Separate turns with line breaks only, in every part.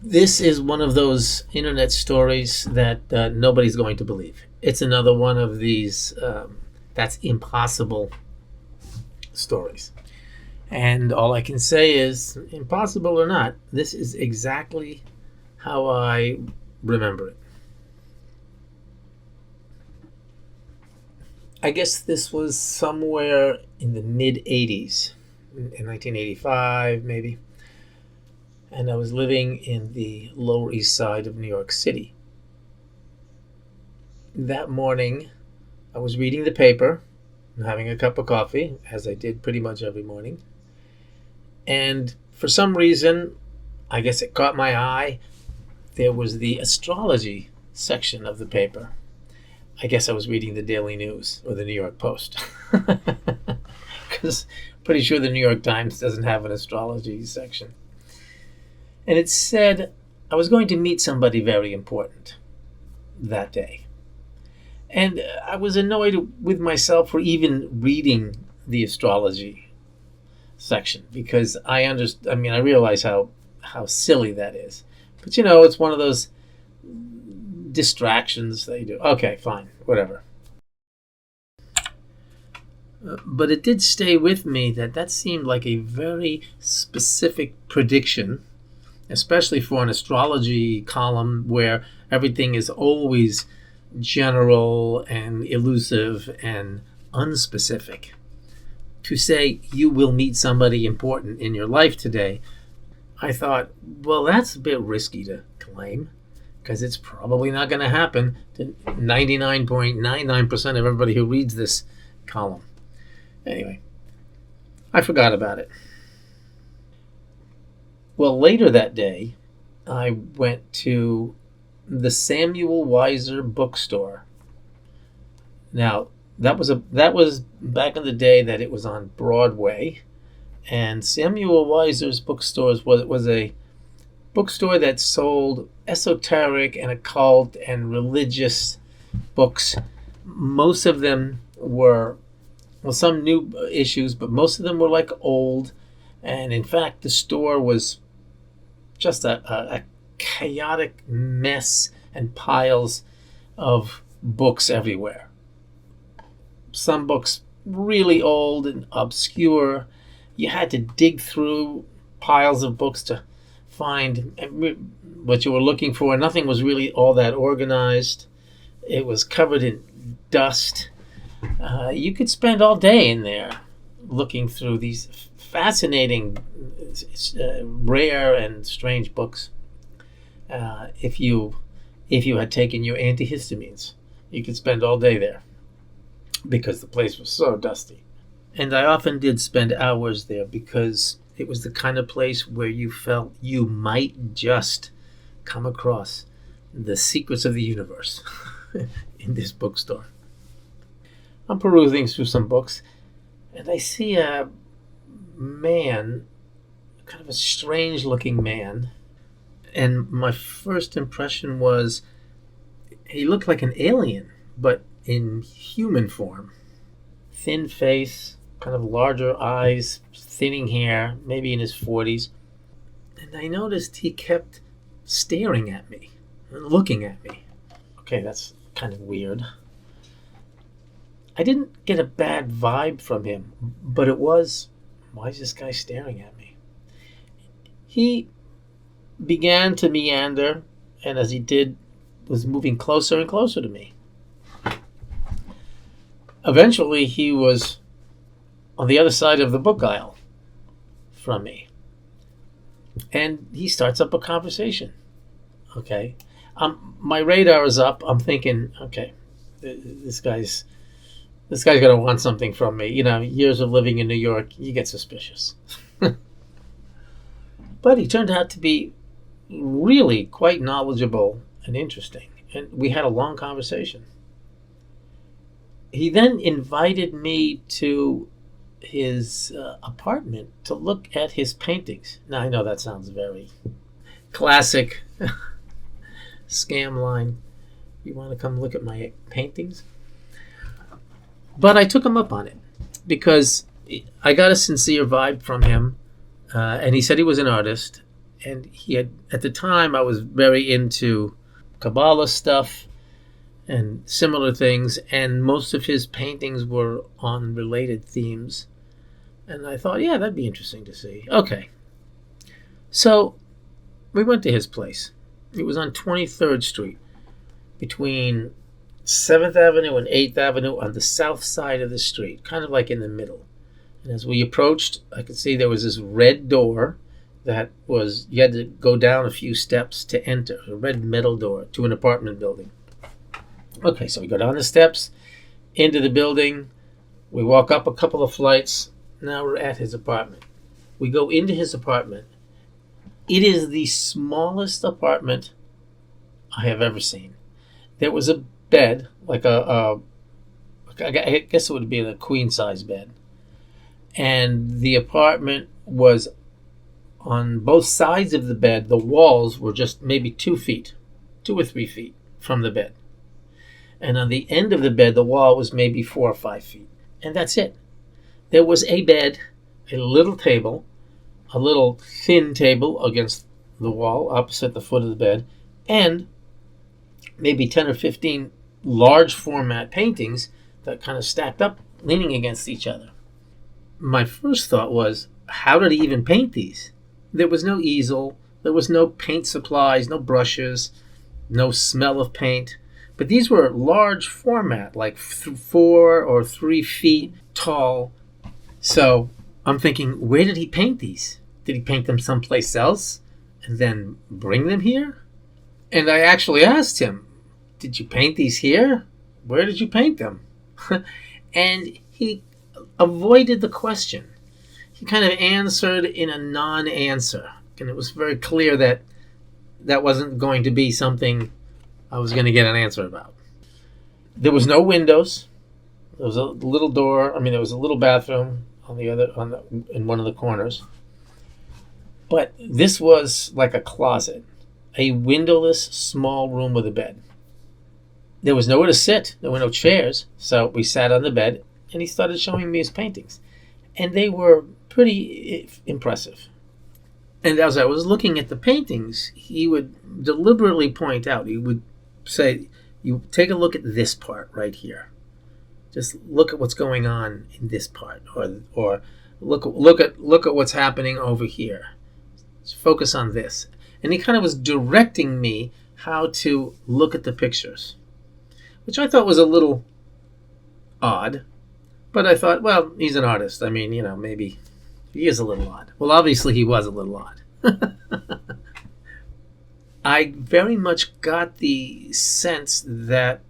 This is one of those internet stories that nobody's going to believe. It's another one of these that's impossible stories. And all I can say is, impossible or not, this is exactly how I remember it. I guess this was somewhere in the mid 80s, in 1985 maybe. And I was living in the Lower East Side of New York City. That morning, I was reading the paper and having a cup of coffee, as I did pretty much every morning. And for some reason, I guess it caught my eye, there was the astrology section of the paper. I guess I was reading the Daily News or the New York Post. Because I'm pretty sure the New York Times doesn't have an astrology section. And it said I was going to meet somebody very important that day. And I was annoyed with myself for even reading the astrology section because I realize how silly that is. But it's one of those distractions that you do. Okay, fine, whatever. But it did stay with me that seemed like a very specific prediction, especially for an astrology column where everything is always general and elusive and unspecific. To say you will meet somebody important in your life today, I thought, well, that's a bit risky to claim because it's probably not going to happen to 99.99% of everybody who reads this column. Anyway, I forgot about it. Well, later that day, I went to the Samuel Weiser bookstore. Now, that was back in the day that it was on Broadway, and Samuel Weiser's bookstore was a bookstore that sold esoteric and occult and religious books. Most of them were, some new issues, but most of them were like old. And in fact, the store was just a chaotic mess and piles of books everywhere. Some books really old and obscure. You had to dig through piles of books to find what you were looking for. Nothing was really all that organized. It was covered in dust. You could spend all day in there looking through these fascinating, rare and strange books. If you had taken your antihistamines, you could spend all day there because the place was so dusty. And I often did spend hours there because it was the kind of place where you felt you might just come across the secrets of the universe in this bookstore. I'm perusing through some books, and I see a man, kind of a strange-looking man, and my first impression was he looked like an alien, but in human form. Thin face, kind of larger eyes, thinning hair, maybe in his 40s. And I noticed he kept staring at me, looking at me. Okay, that's kind of weird. I didn't get a bad vibe from him, but it was, why is this guy staring at me? He began to meander, and as he did, was moving closer and closer to me. Eventually, he was on the other side of the book aisle from me. And he starts up a conversation. Okay. My radar is up. I'm thinking, okay, this guy's going to want something from me. Years of living in New York, you get suspicious. But he turned out to be really quite knowledgeable and interesting. And we had a long conversation. He then invited me to his apartment to look at his paintings. Now, I know that sounds very classic scam line. You want to come look at my paintings? But I took him up on it because I got a sincere vibe from him. And he said he was an artist. And he had, at the time, I was very into Kabbalah stuff and similar things, and most of his paintings were on related themes. And I thought, yeah, that'd be interesting to see. Okay. So we went to his place. It was on 23rd Street, between 7th Avenue and 8th Avenue, on the south side of the street, kind of like in the middle. And as we approached, I could see there was this red door that was, you had to go down a few steps to enter, a red metal door to an apartment building. Okay, so we go down the steps, into the building. We walk up a couple of flights. Now we're at his apartment. We go into his apartment. It is the smallest apartment I have ever seen. There was a bed, like I guess it would be a queen size bed. And the apartment was on both sides of the bed. The walls were just maybe 2 feet, 2 or 3 feet from the bed. And on the end of the bed, the wall was maybe 4 or 5 feet. And that's it. There was a bed, a little table, a little thin table against the wall opposite the foot of the bed, and maybe 10 or 15 large format paintings that kind of stacked up, leaning against each other. My first thought was, how did he even paint these? There was no easel, there was no paint supplies, no brushes, no smell of paint. But these were large format, like 4 or 3 feet tall. So I'm thinking, where did he paint these? Did he paint them someplace else and then bring them here? And I actually asked him, did you paint these here? Where did you paint them? And he avoided the question. He kind of answered in a non-answer. And it was very clear that that wasn't going to be something I was going to get an answer about. There was no windows. There was a little door. There was a little bathroom in one of the corners. But this was like a closet, a windowless small room with a bed. There was nowhere to sit. There were no chairs. So we sat on the bed, and he started showing me his paintings. And they were pretty impressive. And as I was looking at the paintings, he would deliberately point out, he would say, you take a look at this part right here. Just look at what's going on in this part, or look at what's happening over here. Just focus on this. And he kind of was directing me how to look at the pictures, which I thought was a little odd. But I thought, well, he's an artist. Maybe he is a little odd. Well, obviously he was a little odd. I very much got the sense that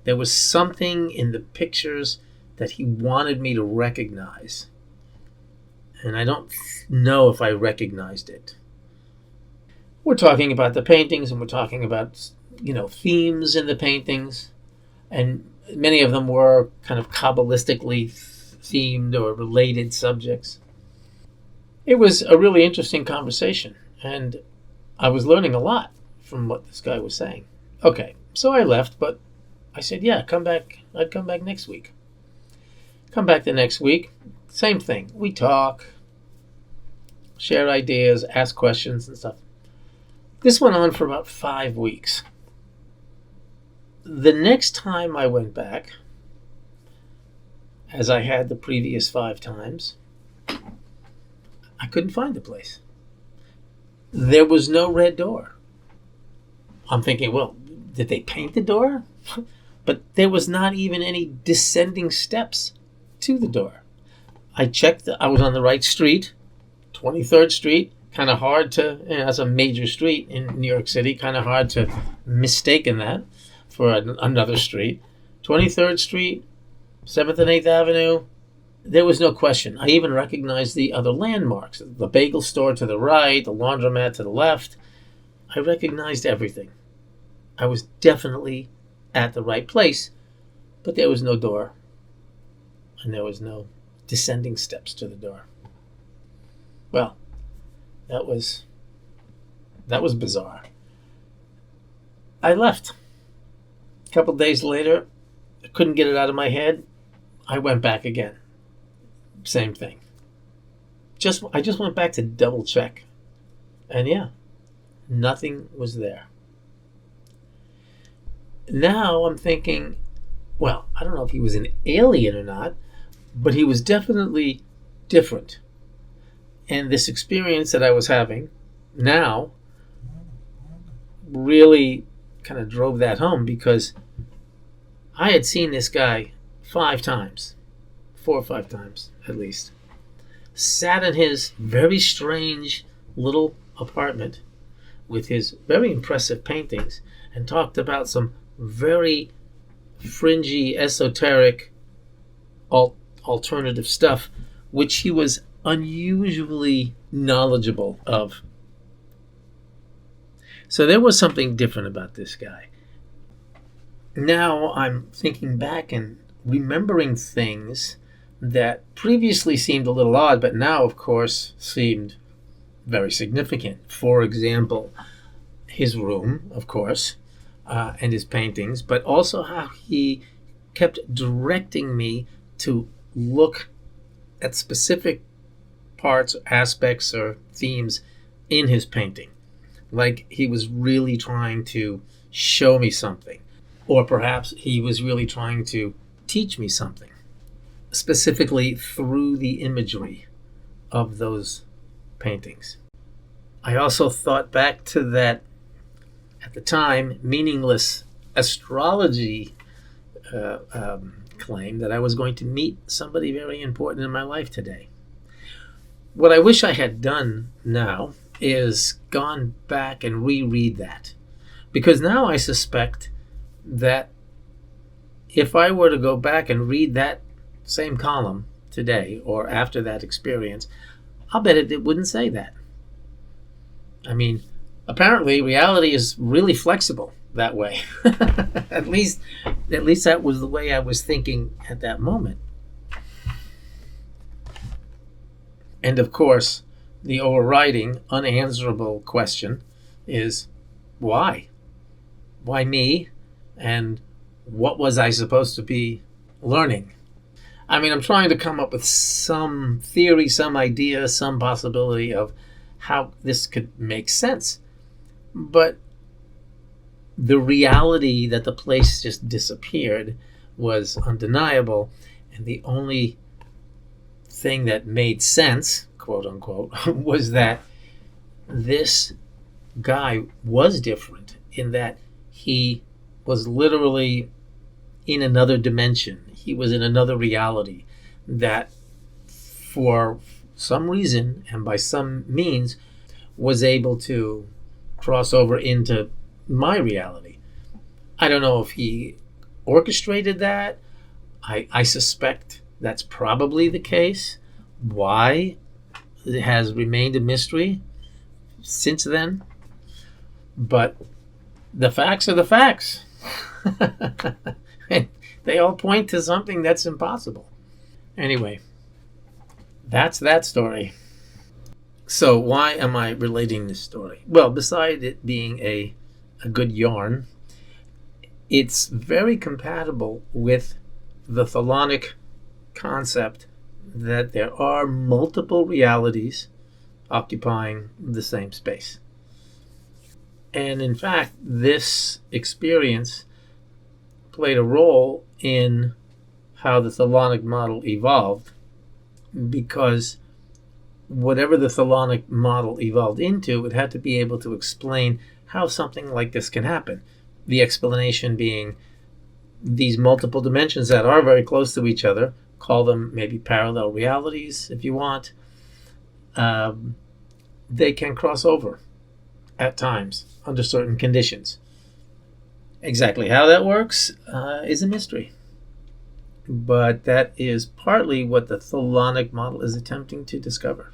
there was something in the pictures that he wanted me to recognize. And I don't know if I recognized it. We're talking about the paintings, and we're talking about, themes in the paintings. And many of them were kind of Kabbalistically themed or related subjects. It was a really interesting conversation, and I was learning a lot from what this guy was saying. Okay, so I left, but I said, yeah, come back. I'd come back next week. Come back the next week. Same thing. We talk, share ideas, ask questions and stuff. This went on for about 5 weeks. The next time I went back, as I had the previous 5 times, I couldn't find the place. There was no red door. I'm thinking, well, did they paint the door? But there was not even any descending steps to the door. I checked, I was on the right street, 23rd Street, kind of hard to, that's a major street in New York City, kind of hard to mistake that for another street. 23rd Street, 7th and 8th Avenue, there was no question. I even recognized the other landmarks, the bagel store to the right, the laundromat to the left. I recognized everything. I was definitely at the right place, but there was no door, and there was no descending steps to the door. Well, that was bizarre. I left. A couple days later, I couldn't get it out of my head. I went back again. Same thing. I just went back to double check And yeah, nothing was there. Now I'm thinking, well, I don't know if he was an alien or not, but he was definitely different. And this experience that I was having now really kind of drove that home because I had seen this guy 5 times, 4 or 5 times at least. Sat in his very strange little apartment with his very impressive paintings and talked about some very fringy, esoteric, alternative stuff, which he was unusually knowledgeable of. So there was something different about this guy. Now I'm thinking back and remembering things that previously seemed a little odd, but now, of course, seemed very significant. For example, his room, of course, and his paintings, but also how he kept directing me to look at specific parts, aspects, or themes in his painting. Like he was really trying to show me something, or perhaps he was really trying to teach me something, specifically through the imagery of those paintings. I also thought back to that, at the time, meaningless astrology claim that I was going to meet somebody very important in my life today. What I wish I had done now is gone back and reread that. Because now I suspect that if I were to go back and read that same column today or after that experience, I'll bet it wouldn't say that. I mean, apparently reality is really flexible that way. at least that was the way I was thinking at that moment. And of course, the overriding, unanswerable question is why? Why me? And what was I supposed to be learning? I mean, I'm trying to come up with some theory, some idea, some possibility of how this could make sense. But the reality that the place just disappeared was undeniable. And the only thing that made sense, quote unquote, was that this guy was different in that he was literally in another dimension. He was in another reality that for some reason and by some means was able to cross over into my reality. I don't know if he orchestrated that. I suspect that's probably the case. Why? It has remained a mystery since then. But the facts are the facts. And they all point to something that's impossible. Anyway, that's that story. So why am I relating this story? Well, beside it being a good yarn, it's very compatible with the tholonic concept that there are multiple realities occupying the same space. And in fact, this experience played a role in how the tholonic model evolved, because whatever the tholonic model evolved into, it had to be able to explain how something like this can happen. The explanation being these multiple dimensions that are very close to each other, call them maybe parallel realities if you want, they can cross over at times under certain conditions. Exactly how that works is a mystery. But that is partly what the tholonic model is attempting to discover.